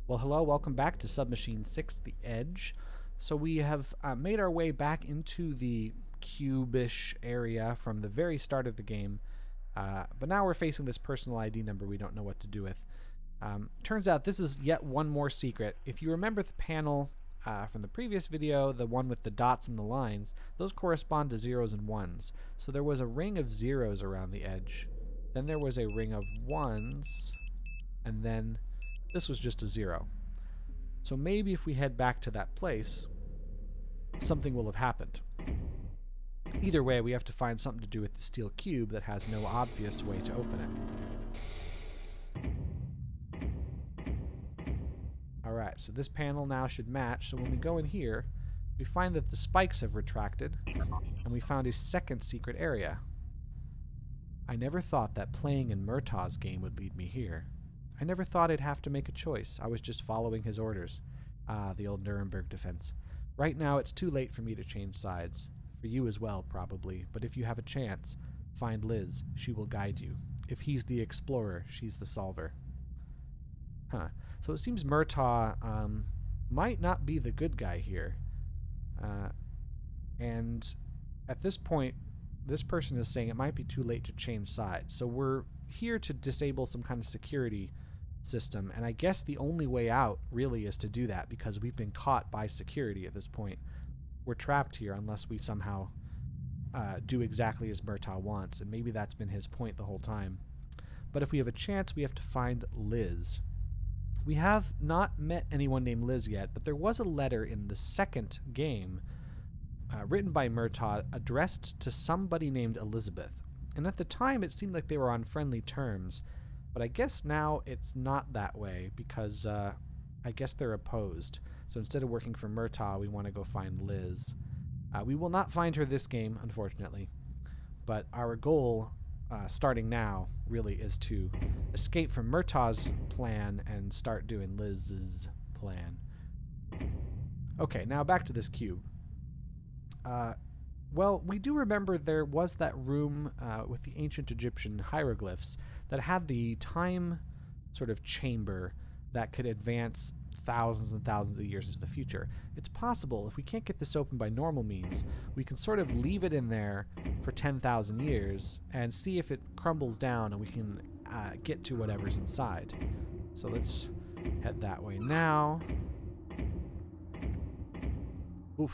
Well, hello, welcome back to Submachine 6, The Edge. So we have made our way back into the cube-ish area from the very start of the game, but now we're facing this personal ID number we don't know what to do with. Turns out this is yet one more secret. If you remember the panel from the previous video, the one with the dots and the lines, those correspond to zeros and ones. So there was a ring of zeros around the edge. Then there was a ring of ones, and then this was just a zero. So maybe if we head back to that place, something will have happened. Either way, we have to find something to do with the steel cube that has no obvious way to open it. Alright, so this panel now should match, so when we go in here, we find that the spikes have retracted, and we found a second secret area. I never thought that playing in Murtaugh's game would lead me here. I never thought I'd have to make a choice. I was just following his orders. Ah, the old Nuremberg defense. Right now, it's too late for me to change sides. For you as well, probably. But if you have a chance, find Liz. She will guide you. If he's the explorer, she's the solver. Huh. So it seems Murtaugh might not be the good guy here. And at this point, this person is saying it might be too late to change sides. So we're here to disable some kind of security system, and I guess the only way out really is to do that because we've been caught by security at this point. We're trapped here unless we somehow do exactly as Murtaugh wants, and maybe that's been his point the whole time. But if we have a chance, we have to find Liz. We have not met anyone named Liz yet, but there was a letter in the second game written by Murtaugh addressed to somebody named Elizabeth. And at the time, it seemed like they were on friendly terms. But I guess now it's not that way because I guess they're opposed. So instead of working for Murtaugh, we want to go find Liz. We will not find her this game, unfortunately. But our goal, starting now, really is to escape from Murtaugh's plan and start doing Liz's plan. Okay, now back to this cube. Well, we do remember there was that room with the ancient Egyptian hieroglyphs that had the time sort of chamber that could advance thousands and thousands of years into the future. It's possible, if we can't get this open by normal means, we can sort of leave it in there for 10,000 years and see if it crumbles down and we can get to whatever's inside. So let's head that way now. Oof.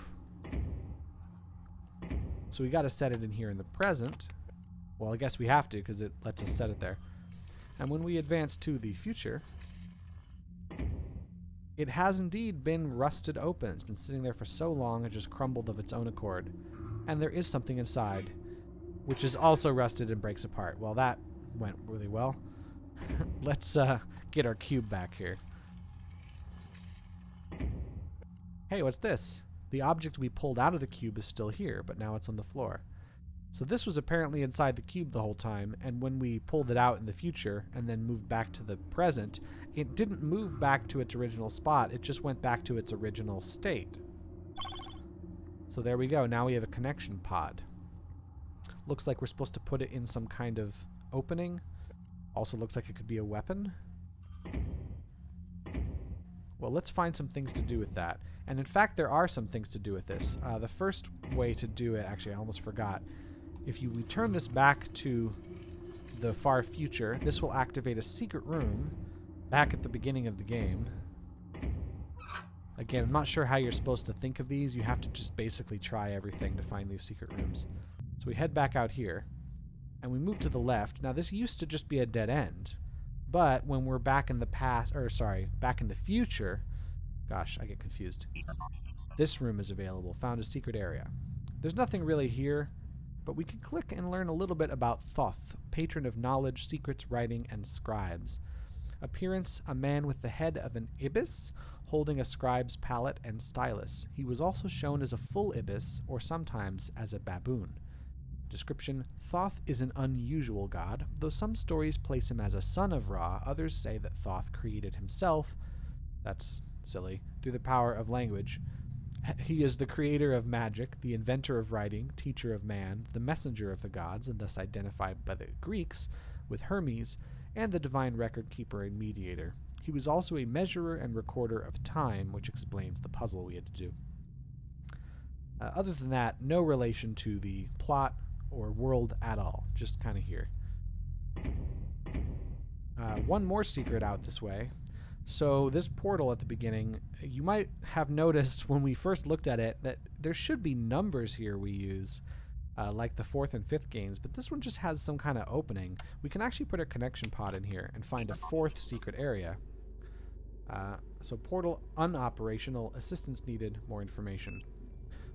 So we got to set it in here in the present. Well, I guess we have to because it lets us set it there. And when we advance to the future, it has indeed been rusted open. It's been sitting there for so long it just crumbled of its own accord. And there is something inside, which is also rusted and breaks apart. Well, that went really well. Let's get our cube back here. Hey, what's this? The object we pulled out of the cube is still here, but now it's on the floor. So this was apparently inside the cube the whole time, and when we pulled it out in the future and then moved back to the present, it didn't move back to its original spot, it just went back to its original state. So there we go, now we have a connection pod. Looks like we're supposed to put it in some kind of opening. Also looks like it could be a weapon. Well, let's find some things to do with that. And in fact, there are some things to do with this. The first way to do it, actually, I almost forgot. If you return this back to the far future, this will activate a secret room back at the beginning of the game. Again, I'm not sure how you're supposed to think of these. You have to just basically try everything to find these secret rooms. So we head back out here, and we move to the left. Now, this used to just be a dead end. But when we're back in the past, or sorry, back in the future, gosh, I get confused. This room is available, found a secret area. There's nothing really here, but we can click and learn a little bit about Thoth, patron of knowledge, secrets, writing, and scribes. Appearance, a man with the head of an ibis, holding a scribe's palette and stylus. He was also shown as a full ibis, or sometimes as a baboon. Description, Thoth is an unusual god. Though some stories place him as a son of Ra, others say that Thoth created himself. That's silly. Through the power of language. He is the creator of magic, the inventor of writing, teacher of man, the messenger of the gods, and thus identified by the Greeks with Hermes, and the divine record keeper and mediator. He was also a measurer and recorder of time, which explains the puzzle we had to do. Other than that, no relation to the plot or world at all, just kind of here. One more secret out this way. So this portal at the beginning, you might have noticed when we first looked at it that there should be numbers here we use, like the 4th and 5th games, but this one just has some kind of opening. We can actually put a connection pod in here and find a 4th secret area. So portal unoperational, assistance needed, more information.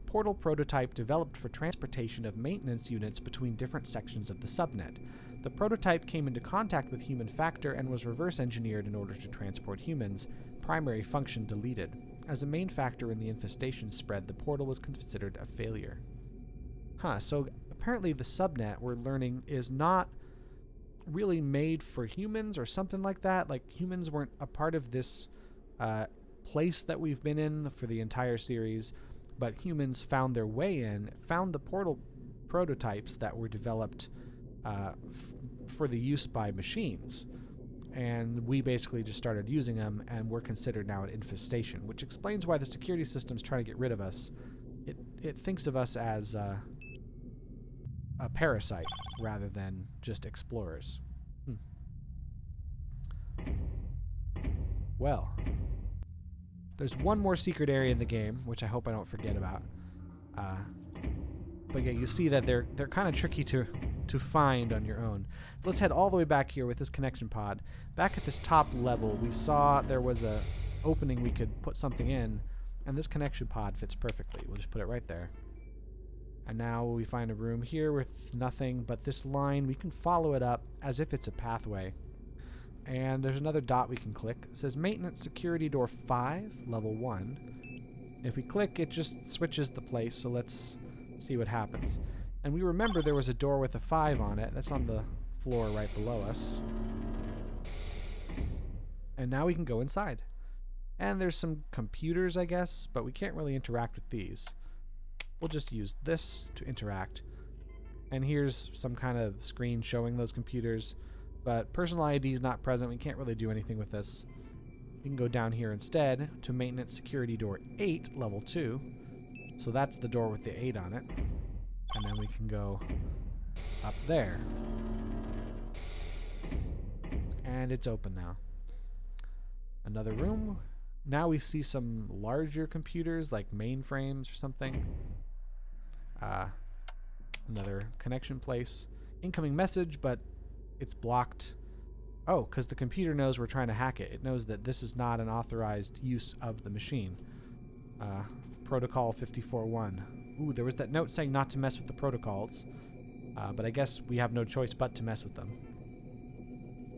Portal prototype developed for transportation of maintenance units between different sections of the subnet. The prototype came into contact with human factor and was reverse engineered in order to transport humans, primary function deleted. As a main factor in the infestation spread, the portal was considered a failure. So apparently the subnet, we're learning, is not really made for humans or something like that. Like, humans weren't a part of this place that we've been in for the entire series, but humans found their way in, found the portal prototypes that were developed for the use by machines. And we basically just started using them, and we're considered now an infestation, which explains why the security system's trying to get rid of us. It thinks of us as a parasite rather than just explorers. Well, there's one more secret area in the game, which I hope I don't forget about. But yeah, you see that they're kind of tricky to find on your own. So let's head all the way back here with this connection pod. Back at this top level, we saw there was a opening we could put something in, and this connection pod fits perfectly. We'll just put it right there. And now we find a room here with nothing but this line. We can follow it up as if it's a pathway. And there's another dot we can click. It says Maintenance Security Door 5, Level 1. If we click, it just switches the place, so let's see what happens. And we remember there was a door with a 5 on it. That's on the floor right below us. And now we can go inside. And there's some computers, I guess, but we can't really interact with these. We'll just use this to interact. And here's some kind of screen showing those computers. But personal ID is not present. We can't really do anything with this. We can go down here instead to Maintenance Security Door 8, Level 2. So that's the door with the 8 on it. And then we can go up there. And it's open now. Another room. Now we see some larger computers, like mainframes or something. Another connection place. Incoming message, but it's blocked. Oh, because the computer knows we're trying to hack it. It knows that this is not an authorized use of the machine. Protocol 54.1. Ooh, there was that note saying not to mess with the protocols. But I guess we have no choice but to mess with them.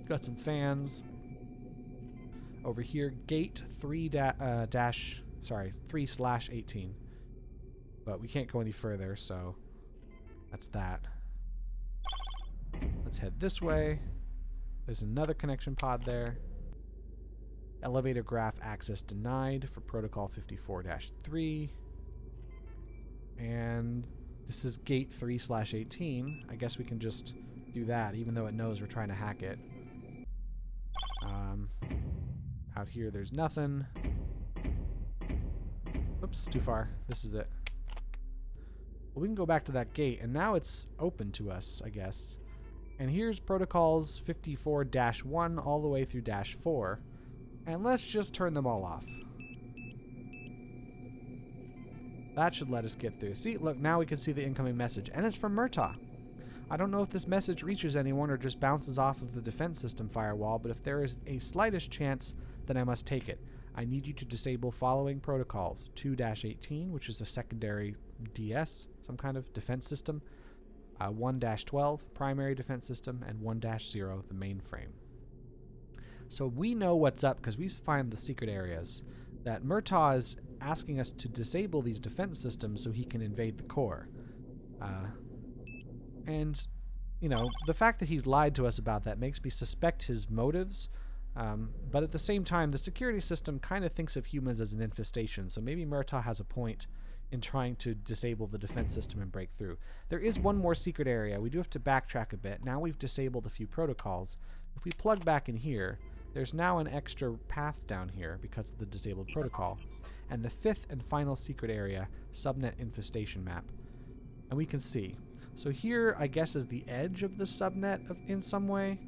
Got some fans. Over here, gate 3/18. But we can't go any further, so that's that. Let's head this way. There's another connection pod there. Elevator graph access denied for protocol 54-3. And this is gate 3/18. I guess we can just do that, even though it knows we're trying to hack it. Out here, there's nothing. Oops, too far. This is it. Well, we can go back to that gate, and now it's open to us, I guess. And here's protocols 54-1 all the way through -4. And let's just turn them all off. That should let us get through. See, look, now we can see the incoming message. And it's from Murtaugh. I don't know if this message reaches anyone or just bounces off of the defense system firewall, but if there is a slightest chance, then I must take it. I need you to disable following protocols. 2-18, which is a secondary DS, some kind of defense system. 1-12, primary defense system, and 1-0, the mainframe. So we know what's up because we find the secret areas. That Murtaugh is asking us to disable these defense systems so he can invade the core. And, you know, the fact that he's lied to us about that makes me suspect his motives. But at the same time, the security system kind of thinks of humans as an infestation, so maybe Murtaugh has a point in trying to disable the defense system and break through. There is one more secret area. We do have to backtrack a bit. Now we've disabled a few protocols. If we plug back in here, there's now an extra path down here because of the disabled protocol. And the 5th and final secret area, subnet infestation map. And we can see. So here, I guess, is the edge of the subnet in some way.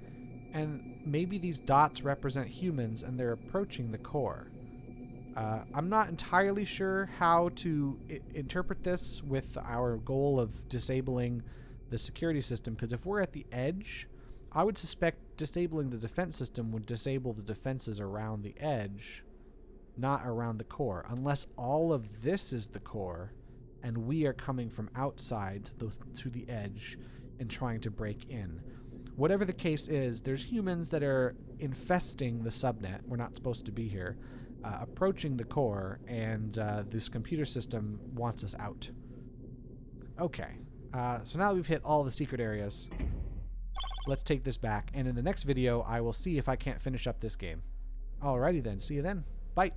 And maybe these dots represent humans and they're approaching the core. I'm not entirely sure how to interpret this with our goal of disabling the security system, because if we're at the edge, I would suspect disabling the defense system would disable the defenses around the edge, not around the core, unless all of this is the core and we are coming from outside to the edge and trying to break in. Whatever the case is, there's humans that are infesting the subnet. We're not supposed to be here. Approaching the core, and this computer system wants us out. Okay, so now that we've hit all the secret areas, let's take this back, and in the next video I will see if I can't finish up this game. Alrighty then, see you then. Bye!